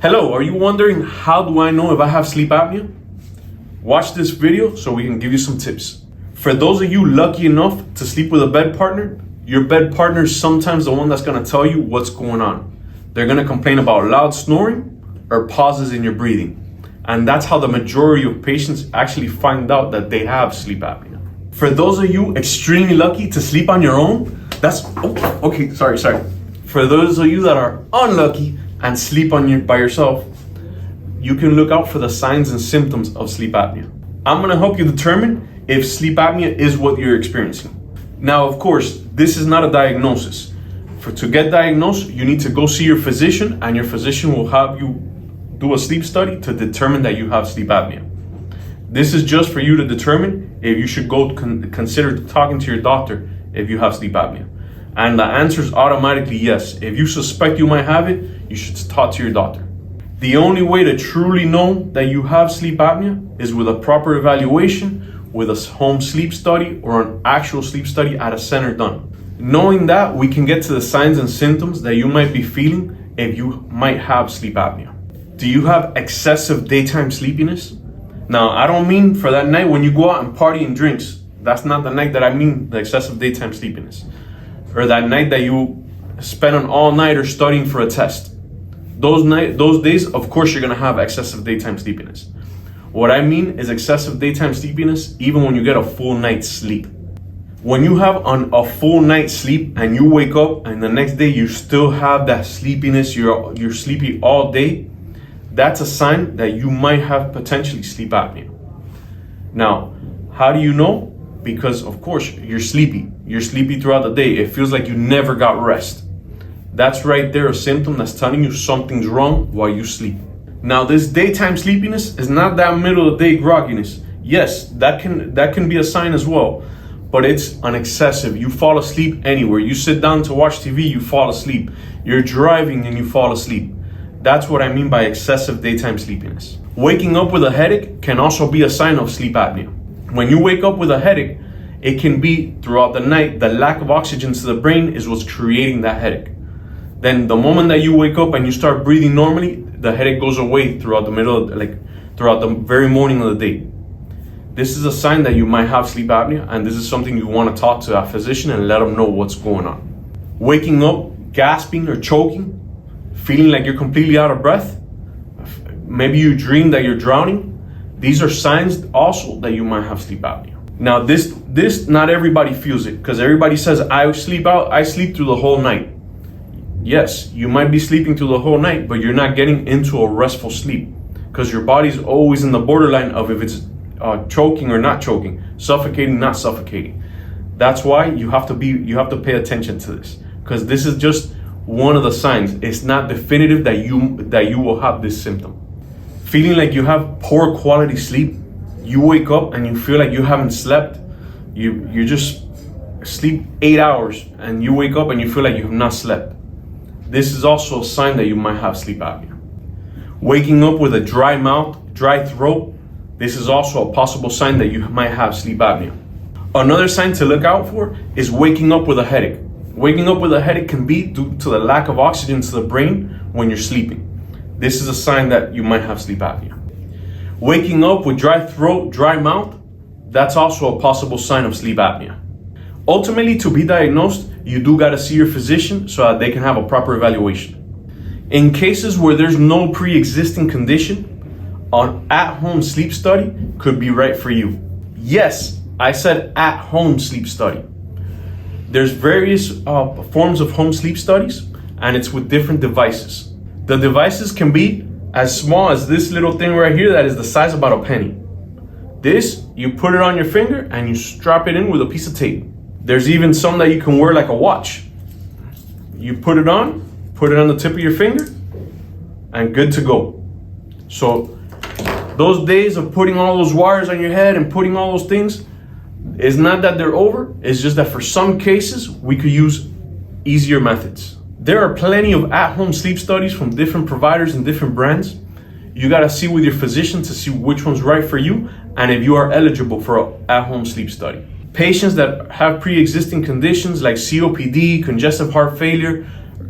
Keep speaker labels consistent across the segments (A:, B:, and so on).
A: Hello, are you wondering how do I know if I have sleep apnea? Watch this video so we can give you some tips. For those of you lucky enough to sleep with a bed partner, your bed partner is sometimes the one that's gonna tell you what's going on. They're gonna complain about loud snoring or pauses in your breathing. And that's how the majority of patients actually find out that they have sleep apnea. For those of you extremely lucky to sleep on your own, sorry. For those of you that are unlucky and sleep by yourself, you can look out for the signs and symptoms of sleep apnea. I'm gonna help you determine if sleep apnea is what you're experiencing. Now, of course, this is not a diagnosis. To get diagnosed, you need to go see your physician, and your physician will have you do a sleep study to determine that you have sleep apnea. This is just for you to determine if you should go consider talking to your doctor if you have sleep apnea. And the answer is automatically yes. If you suspect you might have it, you should talk to your doctor. The only way to truly know that you have sleep apnea is with a proper evaluation, with a home sleep study or an actual sleep study at a center done. Knowing that, we can get to the signs and symptoms that you might be feeling if you might have sleep apnea. Do you have excessive daytime sleepiness? Now, I don't mean for that night when you go out and party and drinks. That's not the night that I mean, the excessive daytime sleepiness. Or that night that you spend an all-nighter studying for a test. Those days, of course, you're gonna have excessive daytime sleepiness. What I mean is excessive daytime sleepiness even when you get a full night's sleep. When you have a full night's sleep and you wake up and the next day you still have that sleepiness, you're sleepy all day, that's a sign that you might have potentially sleep apnea. Now, how do you know? Because of course you're sleepy. You're sleepy throughout the day. It feels like you never got rest. That's right there a symptom that's telling you something's wrong while you sleep. Now, this daytime sleepiness is not that middle of the day grogginess. Yes, that can be a sign as well, but it's an excessive. You fall asleep anywhere. You sit down to watch TV, you fall asleep. You're driving and you fall asleep. That's what I mean by excessive daytime sleepiness. Waking up with a headache can also be a sign of sleep apnea. When you wake up with a headache, it can be throughout the night, the lack of oxygen to the brain is what's creating that headache. Then the moment that you wake up and you start breathing normally, the headache goes away throughout the very morning of the day. This is a sign that you might have sleep apnea, and this is something you want to talk to a physician and let them know what's going on. Waking up, gasping or choking, feeling like you're completely out of breath, maybe you dream that you're drowning. These are signs also that you might have sleep apnea. Now, this not everybody feels it, because everybody says, I sleep through the whole night. Yes, you might be sleeping through the whole night, but you're not getting into a restful sleep because your body's always in the borderline of if it's choking or not choking, suffocating, not suffocating. That's why you have to pay attention to this, because this is just one of the signs. It's not definitive that you will have this symptom. Feeling like you have poor quality sleep, you wake up and you feel like you haven't slept. You just sleep 8 hours and you wake up and you feel like you have not slept. This is also a sign that you might have sleep apnea. Waking up with a dry mouth, dry throat, this is also a possible sign that you might have sleep apnea. Another sign to look out for is waking up with a headache. Waking up with a headache can be due to the lack of oxygen to the brain when you're sleeping. This is a sign that you might have sleep apnea. Waking up with dry throat, dry mouth, that's also a possible sign of sleep apnea. Ultimately, to be diagnosed, you do gotta see your physician so that they can have a proper evaluation. In cases where there's no pre-existing condition, an at-home sleep study could be right for you. Yes, I said at-home sleep study. There's various forms of home sleep studies, and it's with different devices. The devices can be as small as this little thing right here that is the size of about a penny. This, you put it on your finger and you strap it in with a piece of tape. There's even some that you can wear like a watch. You put it on the tip of your finger, and good to go. So those days of putting all those wires on your head and putting all those things, it's not that they're over, it's just that for some cases, we could use easier methods. There are plenty of at-home sleep studies from different providers and different brands. You gotta see with your physician to see which one's right for you and if you are eligible for an at-home sleep study. Patients that have pre-existing conditions like COPD, congestive heart failure,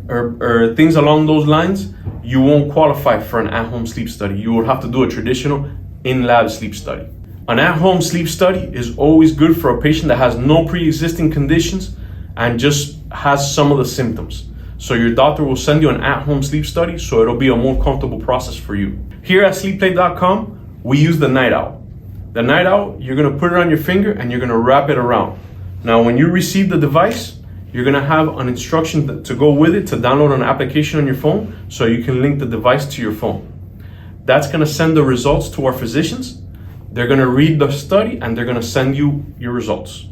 A: or things along those lines, you won't qualify for an at-home sleep study. You will have to do a traditional in-lab sleep study. An at-home sleep study is always good for a patient that has no pre-existing conditions and just has some of the symptoms. So your doctor will send you an at-home sleep study, so it'll be a more comfortable process for you. Here at sleepplate.com, we use the night owl. The night owl, you're gonna put it on your finger and you're gonna wrap it around. Now, when you receive the device, you're gonna have an instruction to go with it to download an application on your phone so you can link the device to your phone. That's gonna send the results to our physicians. They're gonna read the study and they're gonna send you your results.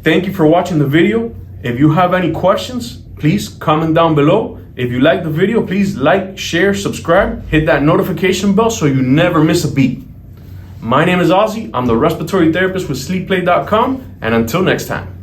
A: Thank you for watching the video. If you have any questions, please comment down below. If you like the video, please like, share, subscribe, hit that notification bell so you never miss a beat. My name is Ozzy. I'm the respiratory therapist with sleepplate.com, and until next time.